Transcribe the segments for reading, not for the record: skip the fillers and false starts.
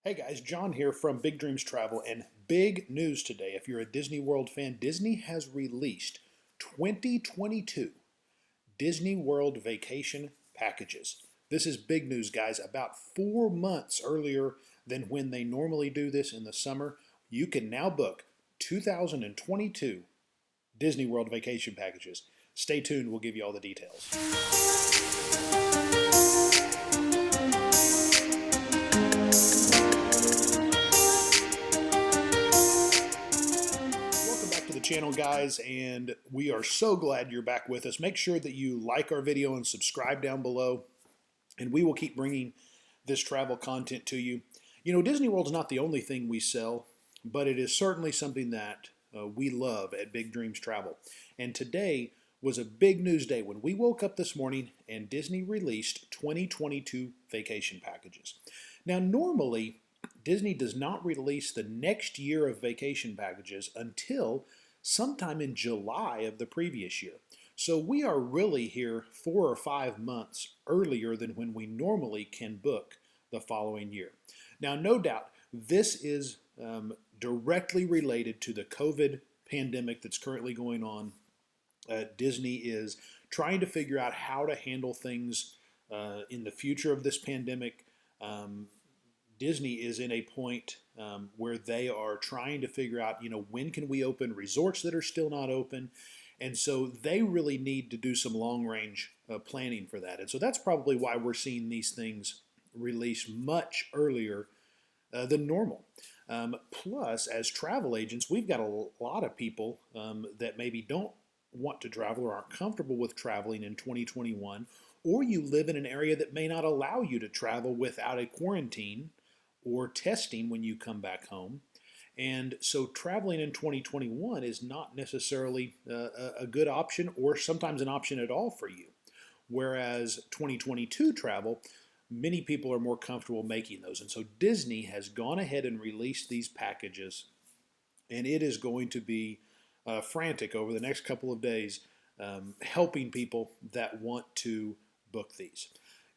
Hey guys, John here from Big Dreams Travel, and big news today. If you're a Disney World fan, Disney has released 2022 Disney World vacation packages. This is big news, guys. About 4 months earlier than when they normally do this in the summer, you can now book 2022 Disney World vacation packages. Stay tuned, we'll give you all the details. Welcome back to the channel, guys, and we are so glad you're back with us. Make sure that you like our video and subscribe down below, and we will keep bringing this travel content to you. You know, Disney World's not the only thing we sell, but it is certainly something that we love at Big Dreams Travel. And today was a big news day when we woke up this morning and Disney released 2022 vacation packages. Now, normally, Disney does not release the next year of vacation packages until sometime in July of the previous year. So we are really here 4 or 5 months earlier than when we normally can book the following year. Now, no doubt, this is directly related to the COVID pandemic that's currently going on. Disney is trying to figure out how to handle things in the future of this pandemic. Disney is in a point where they are trying to figure out, when can we open resorts that are still not open? And so they really need to do some long range planning for that. And so that's probably why we're seeing these things released much earlier than normal. Plus, as travel agents, we've got a lot of people that maybe don't want to travel or aren't comfortable with traveling in 2021, or you live in an area that may not allow you to travel without a quarantine or testing when you come back home. And so traveling in 2021 is not necessarily a good option or sometimes an option at all for you. Whereas 2022 travel, many people are more comfortable making those. And so Disney has gone ahead and released these packages, and it is going to be frantic over the next couple of days, helping people that want to book these.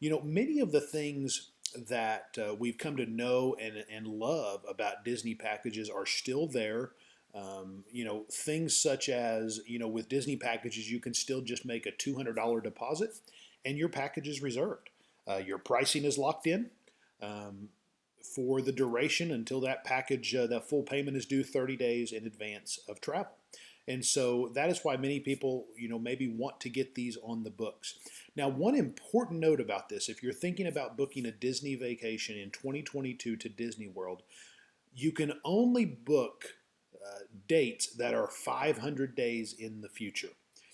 Many of the things that we've come to know and love about Disney packages are still there. Things such as, with Disney packages, you can still just make a $200 deposit and your package is reserved. Your pricing is locked in for the duration until that package, that full payment is due 30 days in advance of travel. And so that is why many people, maybe want to get these on the books. Now, one important note about this, if you're thinking about booking a Disney vacation in 2022 to Disney World, you can only book dates that are 500 days in the future.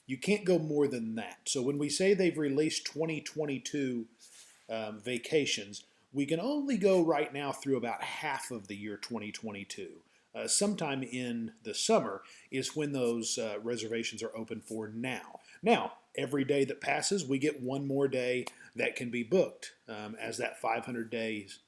You can't go more than that. So when we say they've released 2022 vacations, we can only go right now through about half of the year 2022. Sometime in the summer is when those reservations are open for now. Now, every day that passes, we get one more day that can be booked as that 500 days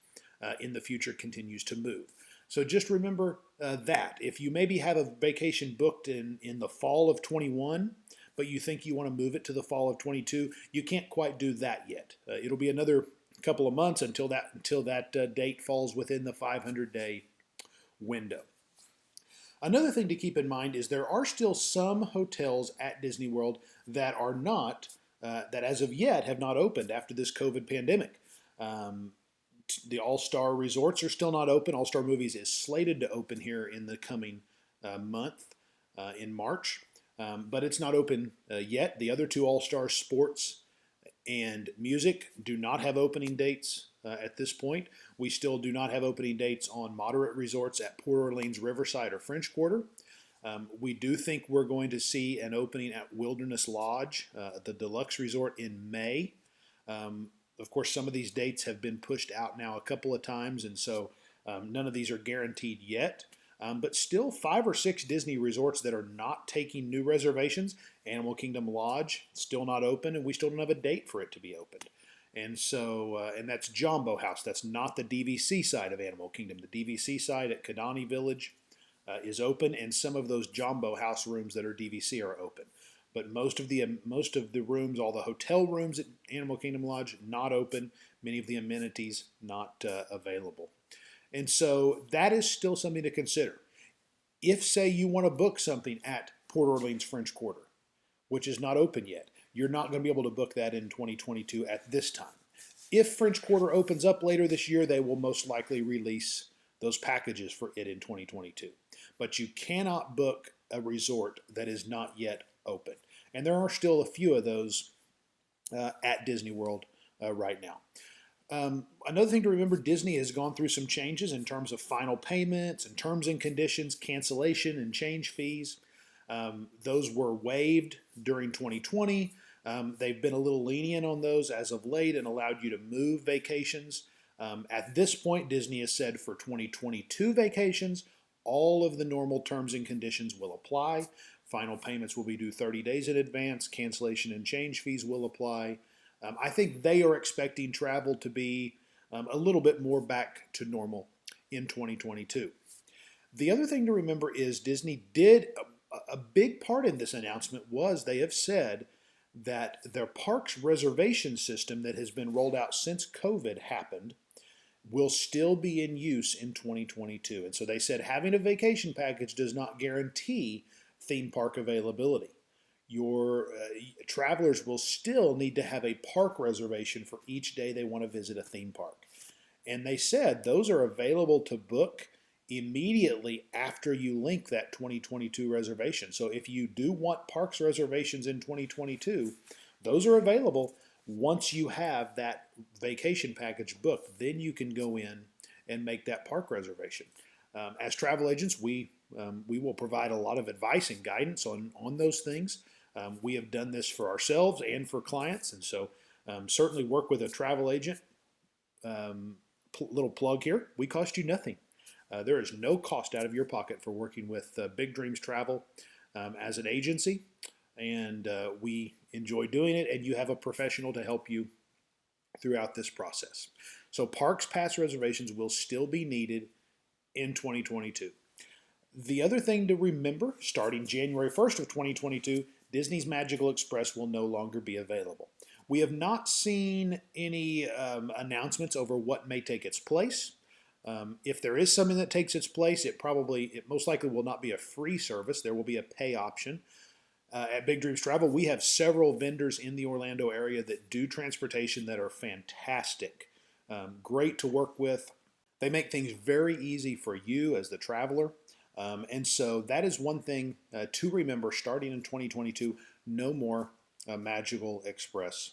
in the future continues to move. So just remember that. If you maybe have a vacation booked in the fall of 21, but you think you want to move it to the fall of 22, you can't quite do that yet. It'll be another couple of months until that date falls within the 500-day window. Another thing to keep in mind is there are still some hotels at Disney World that are not, that as of yet have not opened after this COVID pandemic. The All-Star Resorts are still not open. All-Star Movies is slated to open here in the coming month in March, but it's not open yet. The other two All-Star Sports and Music do not have opening dates at this point. We still do not have opening dates on moderate resorts at Port Orleans, Riverside, or French Quarter. We do think we're going to see an opening at Wilderness Lodge, the deluxe resort, in May. Of course, some of these dates have been pushed out now a couple of times, and so none of these are guaranteed yet. But still 5 or 6 Disney resorts that are not taking new reservations. Animal Kingdom Lodge, still not open, and we still don't have a date for it to be opened. And so, and that's Jambo House. That's not the DVC side of Animal Kingdom. The DVC side at Kidani Village is open, and some of those Jambo House rooms that are DVC are open. But most of the rooms, all the hotel rooms at Animal Kingdom Lodge, not open. Many of the amenities not available. And so that is still something to consider. If, say, you want to book something at Port Orleans French Quarter, which is not open yet, you're not going to be able to book that in 2022 at this time. If French Quarter opens up later this year, they will most likely release those packages for it in 2022. But you cannot book a resort that is not yet open. And there are still a few of those at Disney World right now. Another thing to remember, Disney has gone through some changes in terms of final payments and terms and conditions, cancellation and change fees. Those were waived during 2020. They've been a little lenient on those as of late and allowed you to move vacations. At this point, Disney has said for 2022 vacations, all of the normal terms and conditions will apply. Final payments will be due 30 days in advance. Cancellation and change fees will apply. I think they are expecting travel to be a little bit more back to normal in 2022. The other thing to remember is Disney did a big part in this announcement was they have said that their parks reservation system that has been rolled out since COVID happened will still be in use in 2022. And so they said having a vacation package does not guarantee theme park availability. Your travelers will still need to have a park reservation for each day they want to visit a theme park. And they said those are available to book immediately after you link that 2022 reservation. So if you do want parks reservations in 2022, those are available once you have that vacation package booked. Then you can go in and make that park reservation. As travel agents, we will provide a lot of advice and guidance on those things. We have done this for ourselves and for clients, and so certainly work with a travel agent. Little plug here, we cost you nothing. There is no cost out of your pocket for working with Big Dreams Travel as an agency, and we enjoy doing it, and you have a professional to help you throughout this process. So Parks Pass reservations will still be needed in 2022. The other thing to remember, starting January 1st of 2022, Disney's Magical Express will no longer be available. We have not seen any announcements over what may take its place. If there is something that takes its place, it most likely will not be a free service. There will be a pay option. At Big Dreams Travel, we have several vendors in the Orlando area that do transportation that are fantastic. Great to work with. They make things very easy for you as the traveler. And so that is one thing to remember starting in 2022, no more Magical Express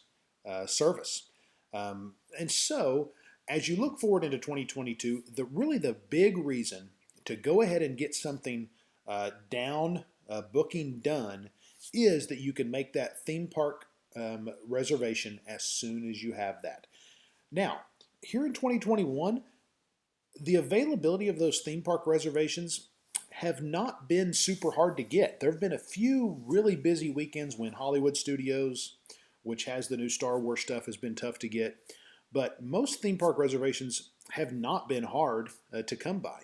service. And so as you look forward into 2022, the big reason to go ahead and get something booking done is that you can make that theme park reservation as soon as you have that. Now, here in 2021, the availability of those theme park reservations have not been super hard to get. There have been a few really busy weekends when Hollywood Studios, which has the new Star Wars stuff, has been tough to get. But most theme park reservations have not been hard to come by.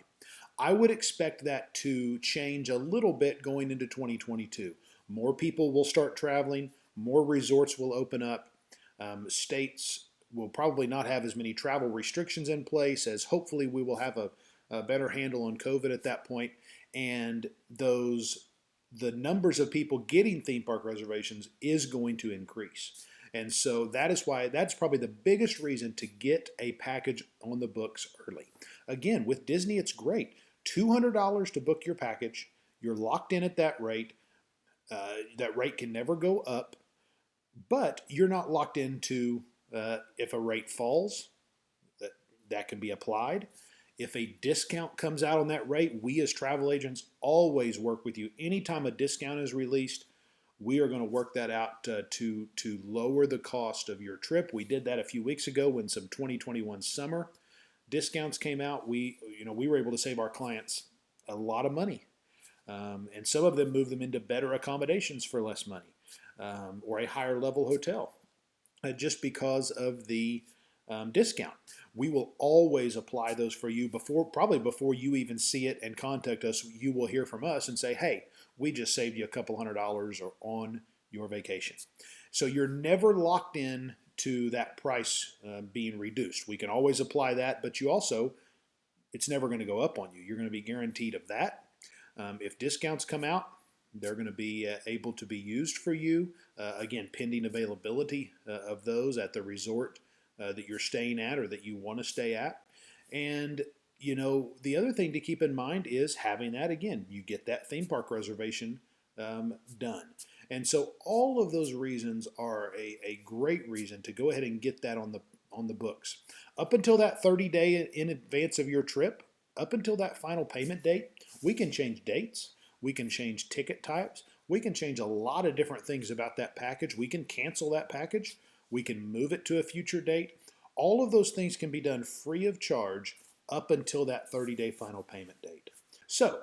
I would expect that to change a little bit going into 2022. More people will start traveling, more resorts will open up, states will probably not have as many travel restrictions in place, as hopefully we will have a better handle on COVID at that point, and the numbers of people getting theme park reservations is going to increase. And so that's probably the biggest reason to get a package on the books early. Again, with Disney, it's great. $200 to book your package. You're locked in at that rate. That rate can never go up, but you're not locked into if a rate falls, that can be applied. If a discount comes out on that rate, we as travel agents always work with you. Anytime a discount is released, we are going to work that out to lower the cost of your trip. We did that a few weeks ago when some 2021 summer discounts came out. We were able to save our clients a lot of money. And some of them move them into better accommodations for less money, or a higher level hotel, just because of the discount. We will always apply those for you probably before you even see it and contact us. You will hear from us and say, hey, we just saved you a couple $100 on your vacation. So you're never locked in to that price being reduced. We can always apply that, but you also, it's never going to go up on you. You're going to be guaranteed of that. If discounts come out, they're going to be able to be used for you. Again, pending availability of those at the resort that you're staying at or that you want to stay at. And the other thing to keep in mind is having that, again, you get that theme park reservation done. And so all of those reasons are a great reason to go ahead and get that on the books. Up until that 30-day in advance of your trip, up until that final payment date, we can change dates, we can change ticket types, we can change a lot of different things about that package. We can cancel that package, we can move it to a future date. All of those things can be done free of charge up until that 30-day final payment date. So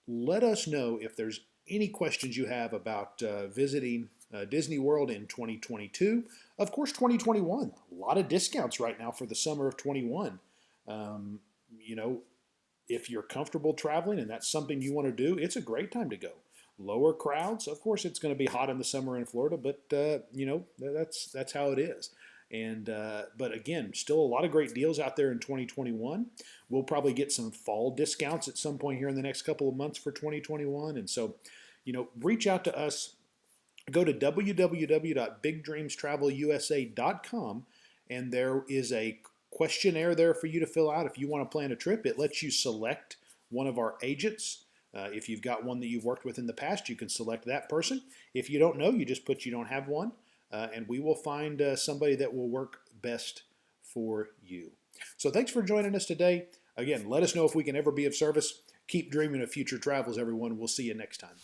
let us know if there's any questions you have about visiting Disney World in 2022. Of course, 2021, a lot of discounts right now for the summer of 21. If you're comfortable traveling and that's something you want to do, it's a great time to go. Lower crowds, of course, it's going to be hot in the summer in Florida, but that's how it is. But again, still a lot of great deals out there in 2021. We'll probably get some fall discounts at some point here in the next couple of months for 2021. And so, reach out to us. Go to www.bigdreamstravelusa.com, and there is a questionnaire there for you to fill out if you want to plan a trip. It lets you select one of our agents. If you've got one that you've worked with in the past, you can select that person. If you don't know, you just put you don't have one. And we will find somebody that will work best for you. So thanks for joining us today. Again, let us know if we can ever be of service. Keep dreaming of future travels, everyone. We'll see you next time.